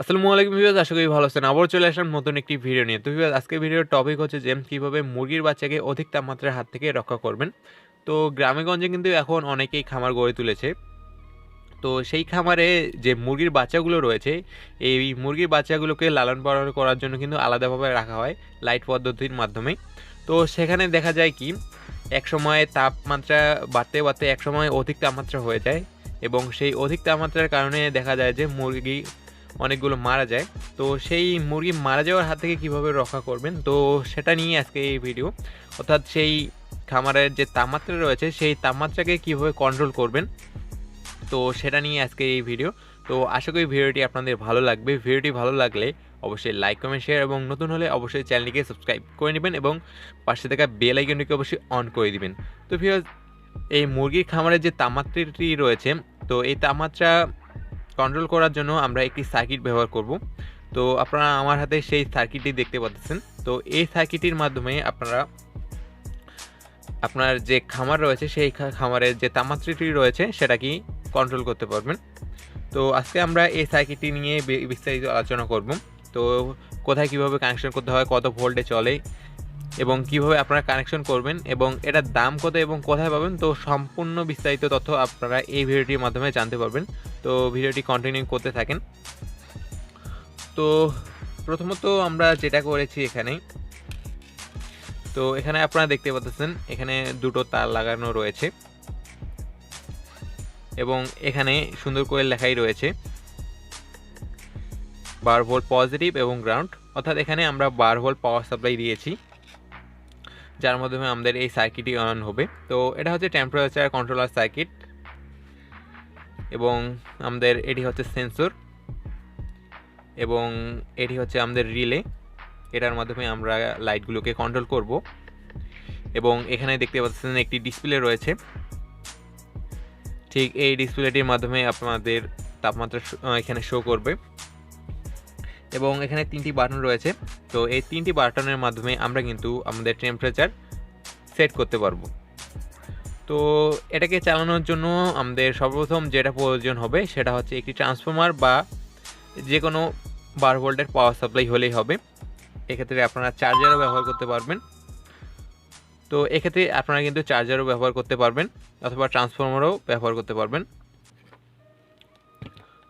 আসসালামু আলাইকুম ভিউয়ার্স, আশা করি ভালো আছেন। আবারও চলে আসলাম নতুন একটি ভিডিও নিয়ে। তো ভিউয়ার্স, আজকের ভিডিওর টপিক হচ্ছে যে কিভাবে মুরগির বাচ্চাকে অধিক তাপমাত্রার হাত থেকে রক্ষা করবেন। তো গ্রামে-গঞ্জে কিন্তু এখন অনেকেই খামার গড়ে তুলেছে। তো সেই খামারে যে মুরগির বাচ্চাগুলো রয়েছে, এই মুরগির বাচ্চাগুলোকে লালন-পালন করার জন্য কিন্তু আলাদাভাবে রাখা হয় লাইট পদ্ধতির মাধ্যমে। তো সেখানে দেখা যায় কি, একসময় তাপমাত্রা বাড়তে, বাড়তে একসময় অধিক তাপমাত্রা হয়ে যায় এবং সেই অধিক তাপমাত্রার কারণে দেখা যায় যে মুরগি অনেকগুলো মারা যায়। তো সেই মুরগি মারা যাওয়ার হাত থেকে কীভাবে রক্ষা করবেন, তো সেটা নিয়ে আজকে এই ভিডিও। অর্থাৎ সেই খামারের যে তাপমাত্রা রয়েছে, সেই তাপমাত্রাকে কীভাবে কন্ট্রোল করবেন, তো সেটা নিয়ে আজকে এই ভিডিও। তো আশা করি ভিডিওটি আপনাদের ভালো লাগবে। ভিডিওটি ভালো লাগলে অবশ্যই লাইক, কমেন্ট, শেয়ার এবং নতুন হলে অবশ্যই চ্যানেলটিকে সাবস্ক্রাইব করে নেবেন এবং পাশে থাকা বেল আইকনটিকে অবশ্যই অন করে দিবেন। তো ভিউয়ার্স, এই মুরগির খামারের যে তাপমাত্রাটি রয়েছে, তো এই তাপমাত্রা কন্ট্রোল করার জন্য আমরা একটি সার্কিট ব্যবহার করব। তো আপনারা আমার হাতে সেই সার্কিটটি দেখতে পাচ্ছেন। তো এই সার্কিটটির মাধ্যমে আপনারা আপনার যে খামার রয়েছে, সেই খামারের যে তাপমাত্রাটি রয়েছে সেটা কি কন্ট্রোল করতে পারবেন। তো আজকে আমরা এই সার্কিটটি নিয়ে বিস্তারিত আলোচনা করব। তো কোথায় কিভাবে কানেকশন করতে হয়, কত ভোল্টে চলে এবং কিভাবে আপনারা কানেকশন করবেন এবং এটার দাম কত এবং কোথায় পাবেন, তো সম্পূর্ণ বিস্তারিত তথ্য আপনারা এই ভিডিওটির মাধ্যমে জানতে পারবেন। তো ভিডিওটি কন্টিনিউ করতে থাকেন। তো প্রথমত আমরা যেটা করেছি এখানে, তো এখানে আপনারা দেখতে পাচ্ছেন এখানে দুটো তার লাগানো রয়েছে এবং এখানে সুন্দর করে লেখাই রয়েছে 12 ভোল্ট পজিটিভ এবং গ্রাউন্ড। অর্থাৎ এখানে আমরা 12 ভোল্ট পাওয়ার সাপ্লাই দিয়েছি, যার মাধ্যমে আমাদের এই সার্কিটটি অন হবে। তো এটা হচ্ছে টেম্পারেচার কন্ট্রোলার সার্কিট এবং আমাদের এটি হচ্ছে সেন্সর এবং এটি হচ্ছে আমাদের রিলে। এটার মাধ্যমে আমরা লাইটগুলোকে কন্ট্রোল করব এবং এখানে দেখতে পাচ্ছেন একটি ডিসপ্লে রয়েছে। ঠিক এই ডিসপ্লেটির মাধ্যমে আপনাদের তাপমাত্রা এখানে শো করবে এবং এখানে 3টি বাটন রয়েছে। তো এই 3টি বাটনের মাধ্যমে আমরা কিন্তু আমাদের টেম্পারেচার সেট করতে পারবো। তো এটাকে চালানোর জন্য আমাদের সর্বপ্রথম যেটা প্রয়োজন হবে সেটা হচ্ছে একটি ট্রান্সফর্মার বা যে কোনো 12 ভোল্টের পাওয়ার সাপ্লাই হলেই হবে। এক্ষেত্রে আপনারা চার্জারও ব্যবহার করতে পারবেন। তো এক্ষেত্রে আপনারা কিন্তু চার্জারও ব্যবহার করতে পারবেন অথবা ট্রান্সফর্মারও ব্যবহার করতে পারবেন।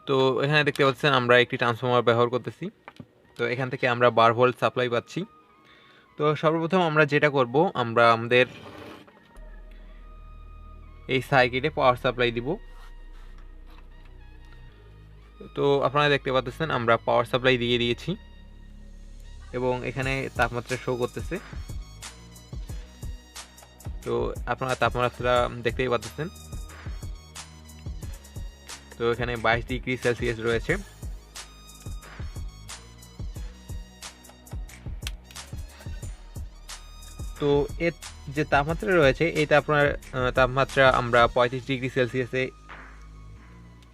তো এখানে দেখতে পাচ্ছেন আমরা একটি ট্রান্সফর্মার ব্যবহার করতেছি। তো এখান থেকে আমরা 12 ভোল্ট সাপ্লাই পাচ্ছি। তো সর্বপ্রথম আমরা যেটা করব, আমরা আমাদের এই সার্কিটে পাওয়ার সাপ্লাই দিব। তো আপনারা দেখতে পাচ্ছেন আমরা পাওয়ার সাপ্লাই দিয়ে দিয়েছি এবং এখানে তাপমাত্রা শো করতেছে। তো আপনারা তাপমাত্রা দেখতেই পাচ্ছেন। তো এখানে 22 ডিগ্রি সেলসিয়াস রয়েছে। তো এর যে তাপমাত্রা রয়েছে, এই তাপমাত্রা আমরা 35 ডিগ্রি সেলসিয়াসে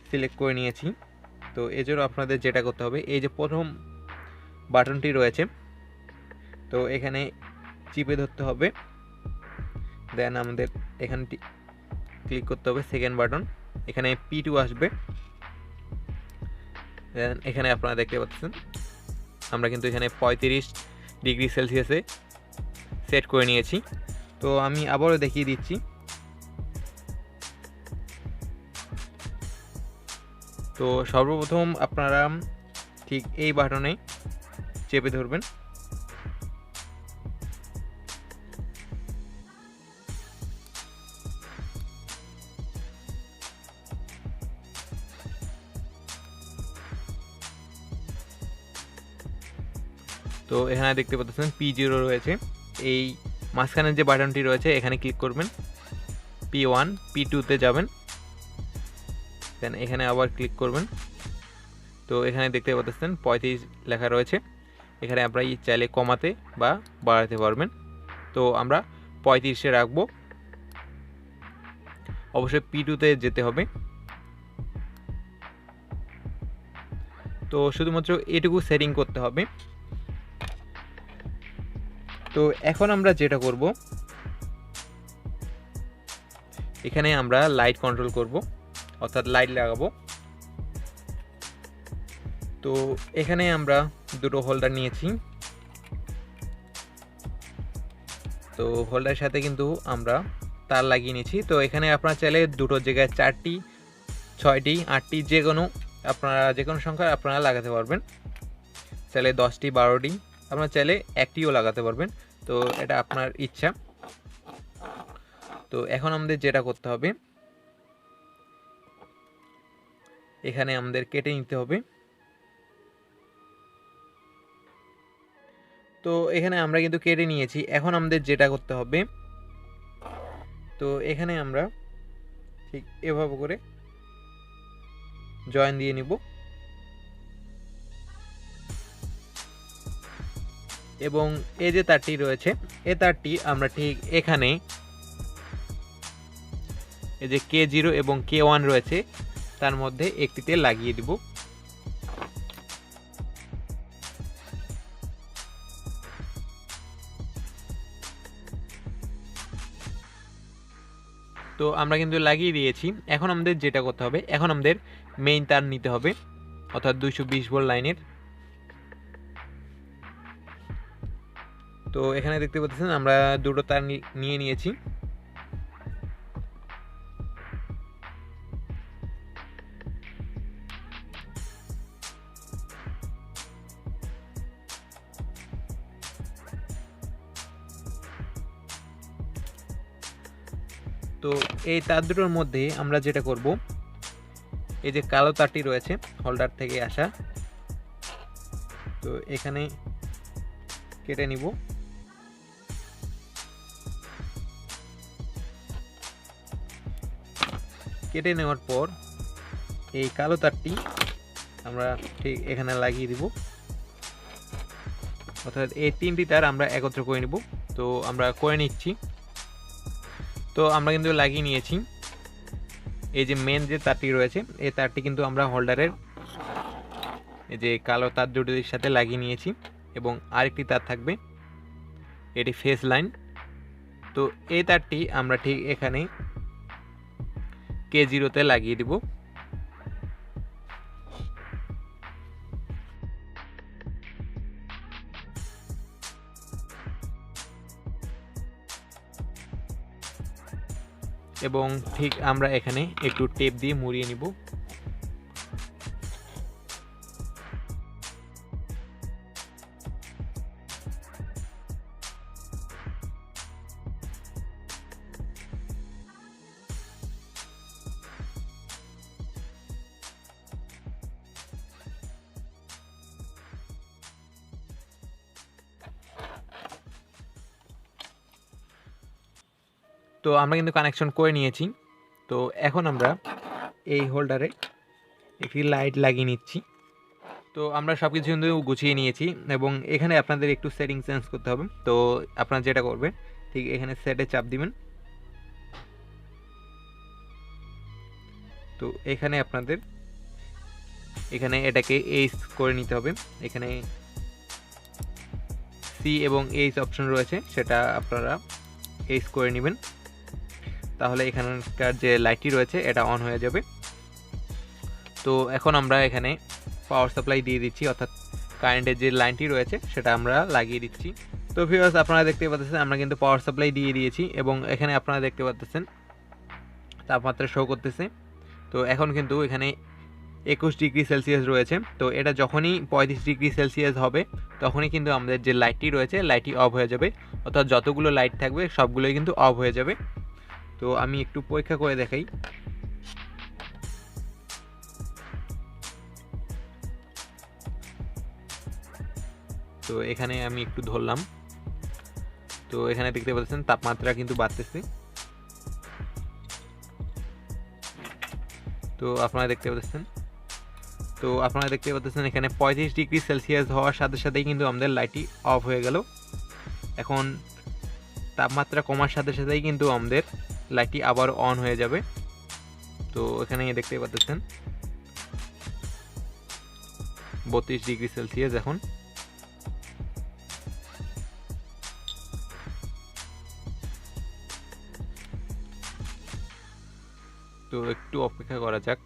সিলেক্ট করে নিয়েছি। তো এজন্য আপনাদের যেটা করতে হবে, এই যে প্রথম বাটনটি রয়েছে, তো এখানে চিপে ধরতে হবে। দেন আমাদের এখানে ক্লিক করতে হবে সেকেন্ড বাটন, এখানে P2 আসবে। দেন এখানে আপনারা দেখতে পাচ্ছেন আমরা কিন্তু এখানে 35 ডিগ্রি সেলসিয়াসে সেট করে নিয়েছি। তো আমি আবারও দেখিয়ে দিচ্ছি। তো সর্বপ্রথম আপনারা ঠিক এই বাটনে চেপে ধরবেন। তো এখানে দেখতে পাচ্ছেন P0 রয়েছে। এই মাঝখানের যে বাটনটি রয়েছে এখানে ক্লিক করবেন, P1 P2-তে যাবেন, দেন এখানে আবার ক্লিক করবেন। তো এখানে দেখতে পাচ্ছেন 35 লেখা রয়েছে। এখানে আপনারা চাইলে কমাতে বা বাড়াতে পারবেন। তো আমরা 35-এ রাখবো। অবশ্যই P2-তে যেতে হবে। তো শুধুমাত্র এটুকু সেটিং করতে হবে। তো এখন আমরা যেটা করব, এখানে আমরা লাইট কন্ট্রোল করব, অর্থাৎ লাইট লাগাবো। তো এখানে আমরা দুটো হোল্ডার নিয়েছি। তো হোল্ডারের সাথে কিন্তু আমরা তার লাগিয়ে নিয়েছি। তো এখানে আপনারা চাইলে দুটোর জায়গায় 4টি, 6টি, 8টি আপনারা যে কোনো সংখ্যা আপনারা লাগাতে পারবেন। চাইলে 10টি, 12টি, আপনারা চাইলে একটিও লাগাতে পারবেন। তো এটা আপনার ইচ্ছা। তো এখন আমাদের যেটা করতে হবে, এখানে আমাদের কেটে নিতে হবে। তো এখানে আমরা কিন্তু কেটে নিয়েছি। এখন আমাদের যেটা করতে হবে, তো এখানে আমরা ঠিক এভাবে করে জয়েন দিয়ে নিব এবং এই যে তারটি রয়েছে, এই তারটি আমরা ঠিক এখানে এই যে K0 এবং K1 রয়েছে তার মধ্যে একটিতে লাগিয়ে দিব। তো আমরা কিন্তু লাগিয়ে দিয়েছি। এখন আমাদের যেটা করতে হবে, এখন আমাদের মেইন তার নিতে হবে, অর্থাৎ 220 ভোল্ট লাইনের। তো এখানে দেখতে পাচ্ছেন আমরা দুটো তার নিয়ে নিয়েছি। তো এই তার দুটোর মধ্যে আমরা যেটা করব, এই যে কালো তারটি রয়েছে হোল্ডার থেকে আসা, তো এখানে কেটে নিব। কেটে নেওয়ার পর এই কালো তারটি আমরা ঠিক এখানে লাগিয়ে দিব, অর্থাৎ এই 3টি তার আমরা একত্র করে নিব। তো আমরা করে নিচ্ছি। তো আমরা কিন্তু লাগিয়ে নিয়েছি। এই যে মেন যে তারটি রয়েছে, এই তারটি কিন্তু আমরা হোল্ডারের এই যে কালো তার দুটির সাথে লাগিয়ে নিয়েছি এবং আরেকটি তার থাকবে, এটি ফেস লাইন। তো এই তারটি আমরা ঠিক এখানে K0-তে লাগিয়ে দিব। এবং ঠিক আমরা এখানে একটু টেপ দিয়ে মুড়িয়ে নিব। তো আমরা কিন্তু কানেকশন করে নিয়েছি। তো এখন আমরা এই হোল্ডারে একটি লাইট লাগিয়ে নিচ্ছি। তো আমরা সব কিছু কিন্তু গুছিয়ে নিয়েছি এবং এখানে আপনাদের একটু সেটিং চেঞ্জ করতে হবে। তো আপনারা যেটা করবেন, ঠিক এখানে সেটে চাপ দিবেন। তো এখানে আপনাদের এখানে এটাকে এইচ করে নিতে হবে। এখানে সি এবং এইচ অপশন রয়েছে, সেটা আপনারা এইচ করে নেবেন। তাহলে এখানকার যে লাইটটি রয়েছে এটা অন হয়ে যাবে। তো এখন আমরা এখানে পাওয়ার সাপ্লাই দিয়ে দিচ্ছি, অর্থাৎ কারেন্টের যে লাইনটি রয়েছে সেটা আমরা লাগিয়ে দিচ্ছি। তো ভিউয়ার্স, আপনারা দেখতে পাচ্ছেন আমরা কিন্তু পাওয়ার সাপ্লাই দিয়ে দিয়েছি এবং এখানে আপনারা দেখতে পাচ্ছেন তাপমাত্রা শো করতেছে। তো এখন কিন্তু এখানে 21 ডিগ্রি সেলসিয়াস রয়েছে। তো এটা যখনই 35 ডিগ্রি সেলসিয়াস হবে তখনই কিন্তু আমাদের যে লাইটটি রয়েছে লাইটটি অফ হয়ে যাবে, অর্থাৎ যতগুলো লাইট থাকবে সবগুলোই কিন্তু অফ হয়ে যাবে। তো আমি একটু পরীক্ষা করে দেখাই। তো এখানে আমি একটু ধরলাম। তো এখানে দেখতে পাচ্ছেন তাপমাত্রা কিন্তু বাড়তেছে। তো আপনারা দেখতে পাচ্ছেন এখানে 35 ডিগ্রি সেলসিয়াস হওয়ার সাথে সাথেই কিন্তু আমাদের লাইটটি অফ হয়ে গেল। এখন তাপমাত্রা কমার সাথে সাথেই কিন্তু আমাদের লাইটটি আবার অন হয়ে যাবে। তো এখানে দেখতে পাচ্ছেন 32 ডিগ্রি সেলসিয়াস এখন। তো একটু অপেক্ষা করা যাক।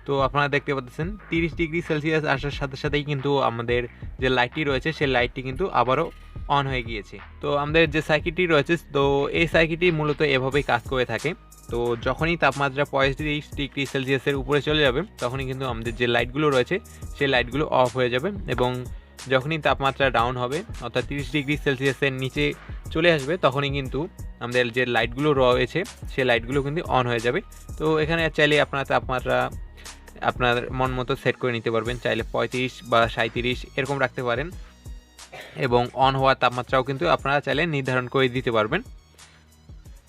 তো আপনারা দেখতে পাচ্ছেন 30 ডিগ্রি সেলসিয়াস আসার সাথে সাথেই কিন্তু আমাদের যে লাইটটি রয়েছে সেই লাইটটি কিন্তু আবারও অন হয়ে গিয়েছে। তো আমাদের যে সার্কিটটি রয়েছে, তো এই সার্কিটটি মূলত এভাবেই কাজ করে থাকে। তো যখনই তাপমাত্রা 35 ডিগ্রি সেলসিয়াসের উপরে চলে যাবে তখনই কিন্তু আমাদের যে লাইটগুলো রয়েছে সেই লাইটগুলো অফ হয়ে যাবে, এবং যখনই তাপমাত্রা ডাউন হবে অর্থাৎ 30 ডিগ্রি সেলসিয়াসের নিচে চলে আসবে তখনই কিন্তু আমাদের যে লাইটগুলো রয়েছে সেই লাইটগুলো কিন্তু অন হয়ে যাবে। তো এখানে চাইলে আপনার তাপমাত্রা আপনার মন মতো সেট করে নিতে পারবেন, চাইলে 35 বা 37 এরকম রাখতে পারেন, এবং অন হওয়ার তাপমাত্রাও কিন্তু আপনারা চাইলে নির্ধারণ করে দিতে পারবেন।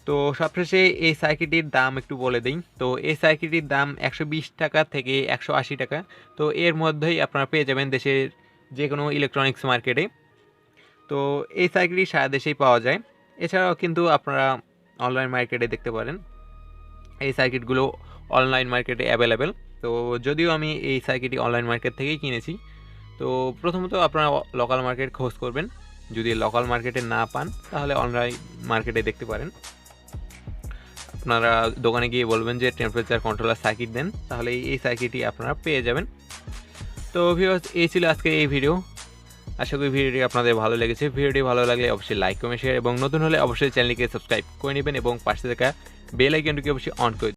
তো সবশেষে এই সার্কিটটির দাম একটু বলে দিই। তো এই সার্কিটটির দাম 120 টাকা থেকে 180 টাকা। তো এর মধ্যেই আপনারা পেয়ে যাবেন দেশের যে কোনো ইলেকট্রনিক্স মার্কেটে। তো এই সার্কিটটি সারা দেশেই পাওয়া যায়। এছাড়াও কিন্তু আপনারা অনলাইন মার্কেটে দেখতে পারেন, এই সার্কিটগুলো অনলাইন মার্কেটে অ্যাভেলেবেল। তো যদিও আমি এই সার্কিটটি অনলাইন মার্কেট থেকেই কিনেছি। তো প্রথমত আপনারা লোকাল মার্কেট খোঁজ করবেন, যদি লোকাল মার্কেটে না পান তাহলে অনলাইন মার্কেটে দেখতে পারেন। আপনারা দোকানে গিয়ে বলবেন যে টেম্পারেচার কন্ট্রোলার সার্কিট দেন, তাহলে এই সার্কিটটি আপনারা পেয়ে যাবেন। তো ভিউয়ার্স, এই ছিল আজকে এই ভিডিও। আশা করি ভিডিওটি আপনাদের ভালো লেগেছে। ভিডিওটি ভালো লাগলে অবশ্যই লাইক কমেন্ট শেয়ার, এবং নতুন হলে অবশ্যই চ্যানেলটিকে সাবস্ক্রাইব করে নেবেন এবং পাশে থাকা বেল আইকনটিকে অবশ্যই অন করে